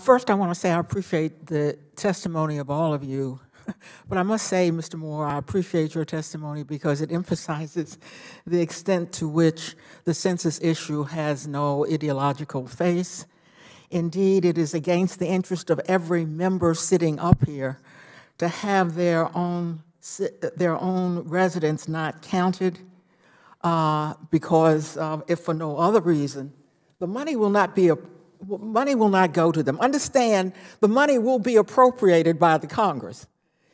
First, I want to say I appreciate the testimony of all of you. But I must say, Mr. Moore, I appreciate your testimony because it emphasizes the extent to which the census issue has no ideological face. Indeed, it is against the interest of every member sitting up here to have their own residents not counted because if for no other reason, the money will not go to them. Understand, the money will be appropriated by the Congress.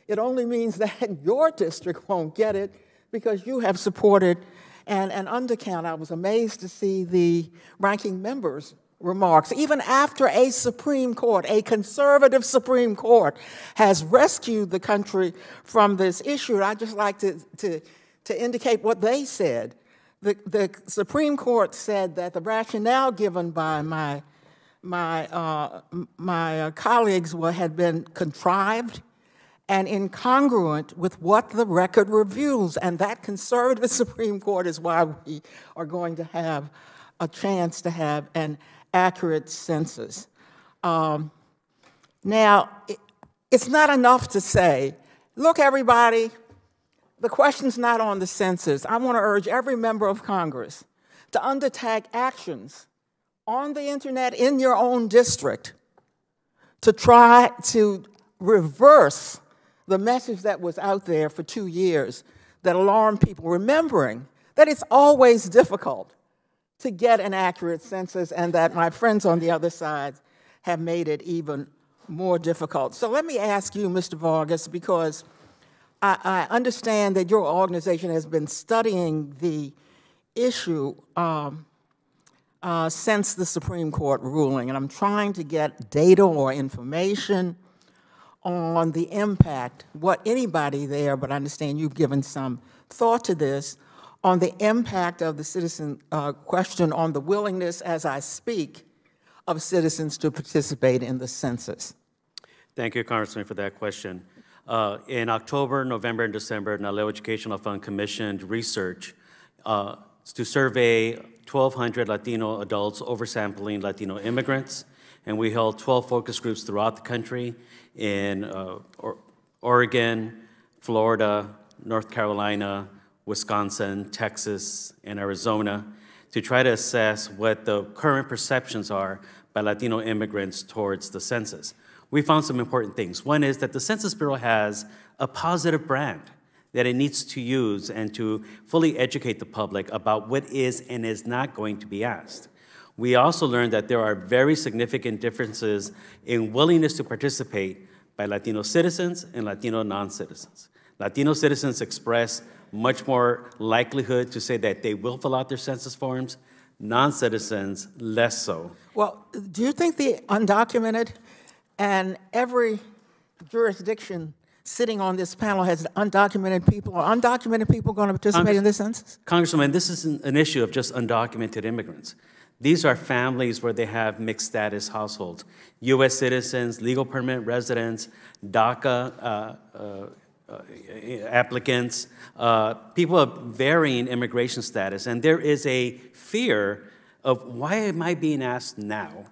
It only means that your district won't get it because you have supported an undercount. I was amazed to see the ranking member's remarks. Even after a Supreme Court, a conservative Supreme Court, has rescued the country from this issue, I'd just like to indicate what they said. The Supreme Court said that the rationale given by my colleagues had been contrived and incongruent with what the record reveals. And that conservative Supreme Court is why we are going to have a chance to have an accurate census. Now, it's not enough to say, look, everybody, the question's not on the census. I want to urge every member of Congress to undertake actions on the internet in your own district to try to reverse the message that was out there for 2 years that alarmed people, remembering that it's always difficult to get an accurate census and that my friends on the other side have made it even more difficult. So let me ask you, Mr. Vargas, because I understand that your organization has been studying the issue since the Supreme Court ruling, and I'm trying to get data or information on the impact, what anybody there, but I understand you've given some thought to this, on the impact of the citizen question on the willingness, as I speak, of citizens to participate in the census. Thank you, Congressman, for that question. In October, November, and December, Naleo Educational Fund commissioned research to survey 1,200 Latino adults oversampling Latino immigrants, and we held 12 focus groups throughout the country in Oregon, Florida, North Carolina, Wisconsin, Texas, and Arizona to try to assess what the current perceptions are by Latino immigrants towards the census. We found some important things. One is that the Census Bureau has a positive brand that it needs to use and to fully educate the public about what is and is not going to be asked. We also learned that there are very significant differences in willingness to participate by Latino citizens and Latino non-citizens. Latino citizens express much more likelihood to say that they will fill out their census forms, non-citizens less so. Well, do you think the undocumented, and every jurisdiction sitting on this panel has undocumented people, are undocumented people going to participate in this census? Congresswoman, this isn't an issue of just undocumented immigrants. These are families where they have mixed status households, U.S. citizens, legal permanent residents, DACA applicants, people of varying immigration status. And there is a fear of, why am I being asked now?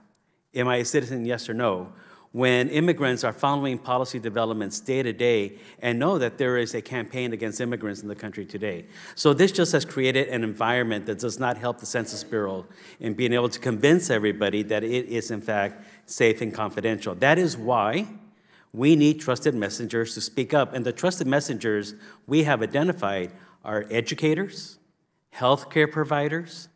Am I a citizen, yes or no? When immigrants are following policy developments day to day and know that there is a campaign against immigrants in the country today. So this just has created an environment that does not help the Census Bureau in being able to convince everybody that it is in fact safe and confidential. That is why we need trusted messengers to speak up. And the trusted messengers we have identified are educators, healthcare providers,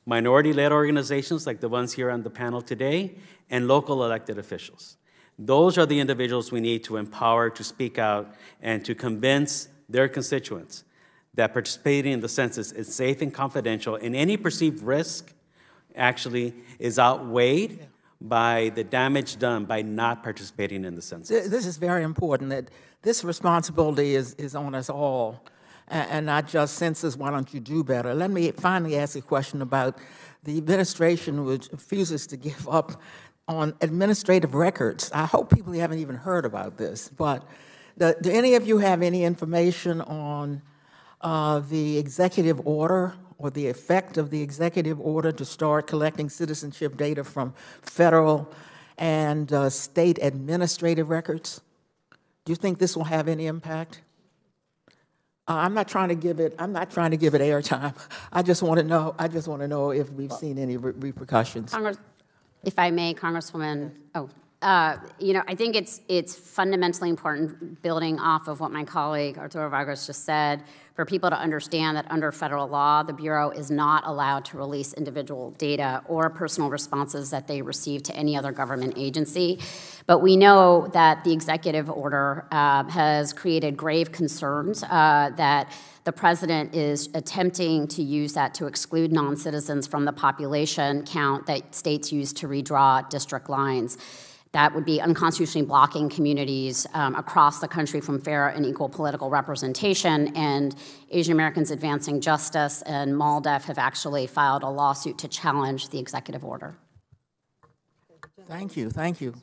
minority-led organizations like the ones here on the panel today, and local elected officials. Those are the individuals we need to empower to speak out and to convince their constituents that participating in the census is safe and confidential, and any perceived risk actually is outweighed by the damage done by not participating in the census. This is very important, that this responsibility is on us all, and not just census, why don't you do better? Let me finally ask a question about the administration, which refuses to give up on administrative records. I hope people haven't even heard about this, but do any of you have any information on the executive order or the effect of the executive order to start collecting citizenship data from federal and state administrative records? Do you think this will have any impact? I'm not trying to give it airtime. I just want to know. I just want to know if we've seen any repercussions. If I may, Congresswoman. I think it's fundamentally important, building off of what my colleague Arturo Vargas just said, for people to understand that under federal law, the Bureau is not allowed to release individual data or personal responses that they receive to any other government agency. But we know that the executive order has created grave concerns that the president is attempting to use that to exclude non-citizens from the population count that states use to redraw district lines. That would be unconstitutionally blocking communities across the country from fair and equal political representation. And Asian Americans Advancing Justice and MALDEF have actually filed a lawsuit to challenge the executive order. Thank you. Thank you.